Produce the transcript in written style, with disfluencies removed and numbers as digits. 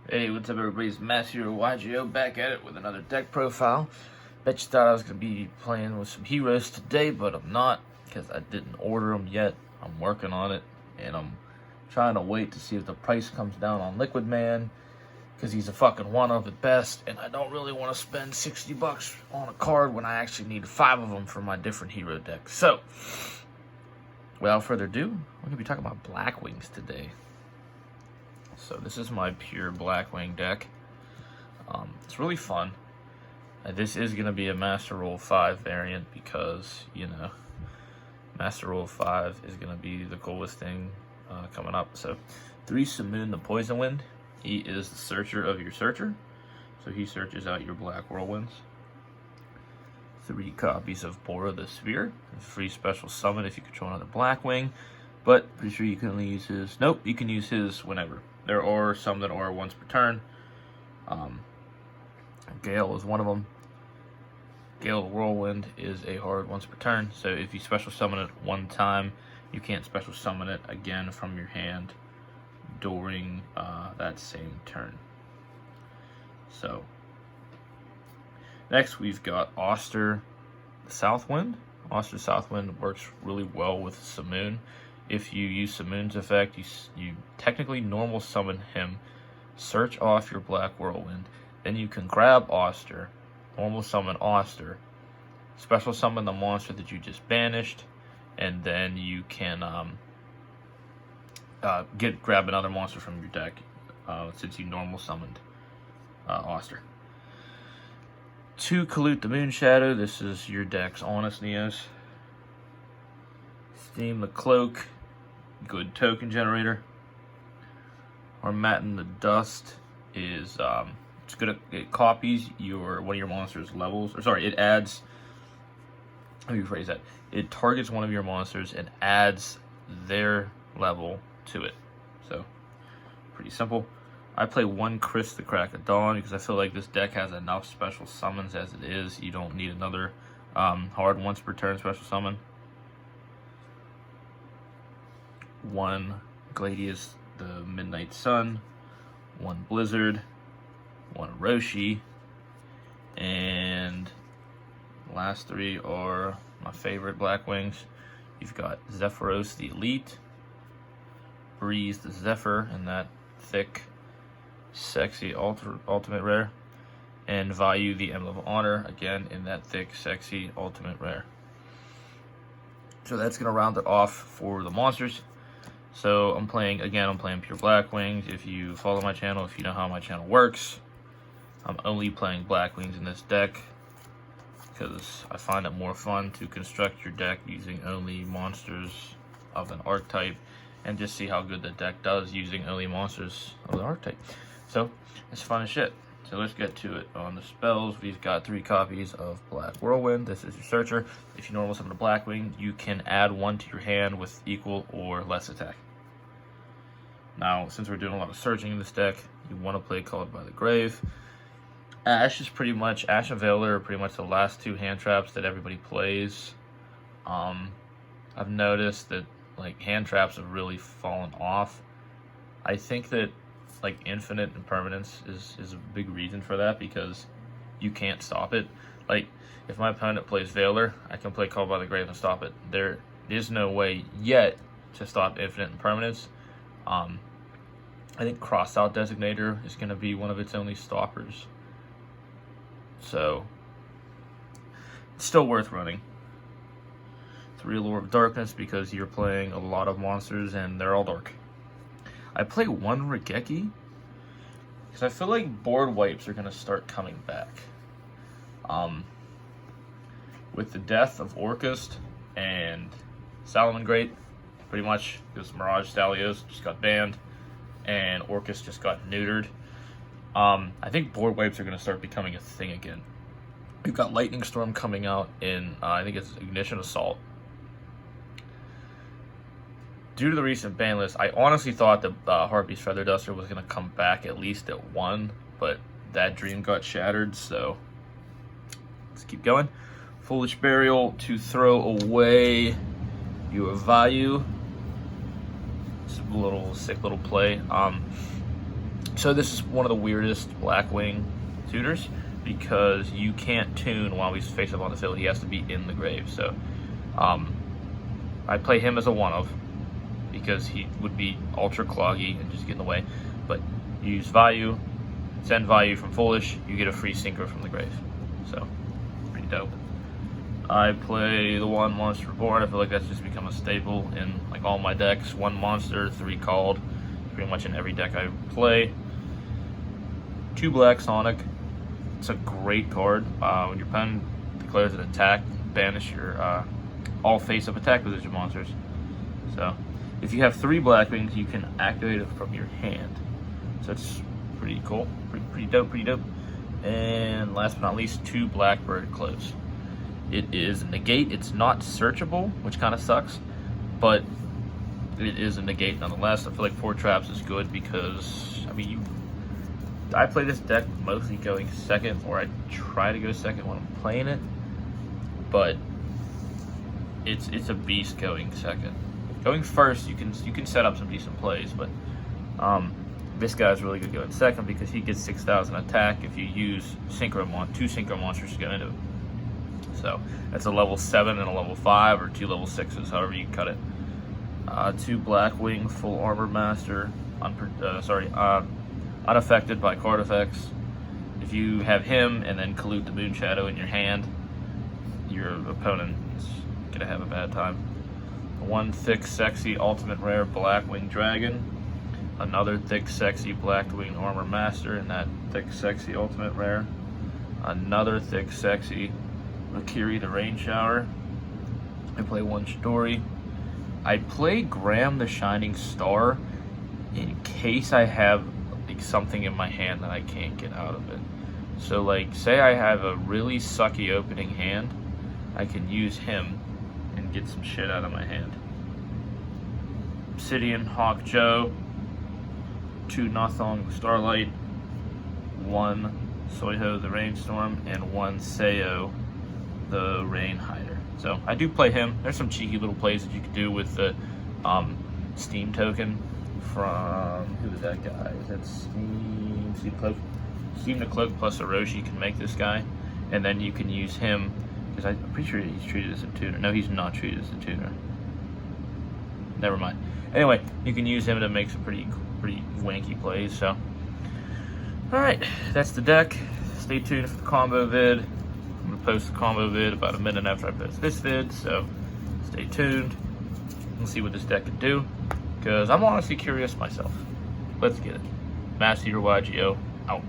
Hey, what's up everybody, it's Master YGO back at it with another deck profile. Bet you thought I was going to be playing with some heroes today, but I'm not, because I didn't order them yet. I'm working on it, and I'm trying to wait to see if the price comes down on Liquid Man, because he's a fucking one-of at best, and I don't really want to spend 60 bucks on a card when I actually need 5 of them for my different hero decks. So, without further ado, we're going to be talking about Blackwings today. So this is my pure Blackwing deck. It's really fun. This is going to be a Master Rule 5 variant because, you know, Master Rule 5 is going to be the coolest thing coming up. So 3 Simoon the Poison Wind. He is the searcher of your searcher. So he searches out your black whirlwinds. 3 copies of Bora the Sphere. A free special summon if you control another Blackwing. But pretty sure you can only use his... Nope, you can use his whenever. There are some that are once per turn. Gale is one of them. Gale Whirlwind is a hard once per turn. So if you special summon it one time, you can't special summon it again from your hand during that same turn. So next we've got Oster Southwind. Oster Southwind works really well with Simoon. If you use Simoon's effect, you technically normal summon him, search off your black whirlwind, then you can grab Oster, normal summon Oster, special summon the monster that you just banished, and then you can grab another monster from your deck since you normal summoned Oster. 2 Kalute the Moonshadow. This is your deck's Honest Neos. Steam the Cloak. Good token generator. Armatin the Dust is it's good at, it copies one of your monsters' levels, or sorry, it adds, let me rephrase that, it targets one of your monsters and adds their level to it. So pretty simple. I play 1 Chris the Crack of Dawn because I feel like this deck has enough special summons as it is. You don't need another hard once per turn special summon. 1 Gladius the Midnight Sun, 1 Blizzard, 1 Roshi, and the last 3 are my favorite Blackwings. You've got Zephyros the Elite, Breeze the Zephyr in that thick, sexy ultimate rare, and Vayu the Emblem of Honor, again in that thick, sexy ultimate rare. So that's going to round it off for the monsters. So I'm playing pure Blackwings. If you follow my channel, if you know how my channel works, I'm only playing Blackwings in this deck because I find it more fun to construct your deck using only monsters of an archetype and just see how good the deck does using only monsters of the archetype. So it's fun as shit. So let's get to it. On the spells, we've got 3 copies of Black Whirlwind. This is your searcher. If you normal summon a Blackwing, you can add 1 to your hand with equal or less attack. Now, since we're doing a lot of searching in this deck, you want to play Called by the Grave. Ash and Veiler are pretty much the last 2 hand traps that everybody plays. I've noticed that like hand traps have really fallen off. I think that like infinite impermanence is a big reason for that because you can't stop it. Like if my opponent plays Veiler, I can play Called by the Grave and stop it. There is no way yet to stop infinite impermanence. I think Crossout Designator is going to be one of its only stoppers. So, it's still worth running. 3 Lure of Darkness because you're playing a lot of monsters and they're all dark. I play 1 Regeki because I feel like board wipes are going to start coming back. With the death of Orcust and Salamangreat, pretty much because Mirage Stalios just got banned and Orcust just got neutered. I think board wipes are going to start becoming a thing again. We've got Lightning Storm coming out in, I think it's Ignition Assault. Due to the recent ban list, I honestly thought that Harpy's Feather Duster was going to come back at least at 1, but that dream got shattered, so let's keep going. Foolish Burial to throw away your value. It's a little sick little play. So this is one of the weirdest Blackwing tutors because you can't tune while he's face up on the field. He has to be in the grave. So I play him as a one-of because he would be ultra cloggy and just get in the way. But you use value, send value from Foolish, you get a free synchro from the grave. So pretty dope. I play the 1 Monster Reborn. I feel like that's just become a staple in like all my decks. 1 monster, 3 called, pretty much in every deck I play. 2 Black Sonic. It's a great card. When your opponent declares an attack, banish your all face-up attack position monsters. So if you have 3 Blackwings, you can activate it from your hand. So it's pretty cool, pretty dope. And last but not least, 2 Blackbird Close. It is a negate. It's not searchable, which kind of sucks, but it is a negate nonetheless. I feel like 4 traps is good because, I mean, I play this deck mostly going second, or I try to go second when I'm playing it, but it's a beast going second. Going first, you can set up some decent plays, but this guy's really good going second because he gets 6,000 attack if you use two synchro monsters to go into it. So that's a level 7 and a level 5, or 2 level 6s, however you cut it. 2 Blackwing Full Armor Master, unaffected by card effects. If you have him and then Collude the Moon Shadow in your hand, your opponent is gonna have a bad time. 1 thick, sexy, ultimate rare Blackwing Dragon. Another thick, sexy Blackwing Armor Master in that thick, sexy, ultimate rare. Another thick, sexy Valkyrie the Rain Shower. I play 1 Chidori. I play Graham the Shining Star in case I have like something in my hand that I can't get out of it. So like, say I have a really sucky opening hand, I can use him and get some shit out of my hand. Obsidian Hawk Joe, 2 Nothong Starlight, 1 Soiho the Rainstorm, and 1 Seo the Rain Hider. So I do play him. There's some cheeky little plays that you can do with the Steam token from, who is that guy? Is that Steam Cloak? Steam the Cloak plus Orochi can make this guy, and then you can use him because I'm pretty sure he's treated as a tutor. No, he's not treated as a tutor. Never mind. Anyway, you can use him to make some pretty wanky plays. So, all right, that's the deck. Stay tuned for the combo vid. I'm gonna post the combo vid about a minute after I post this vid, so stay tuned. We'll see what this deck can do, because I'm honestly curious myself. Let's get it. Mass Eater YGO out.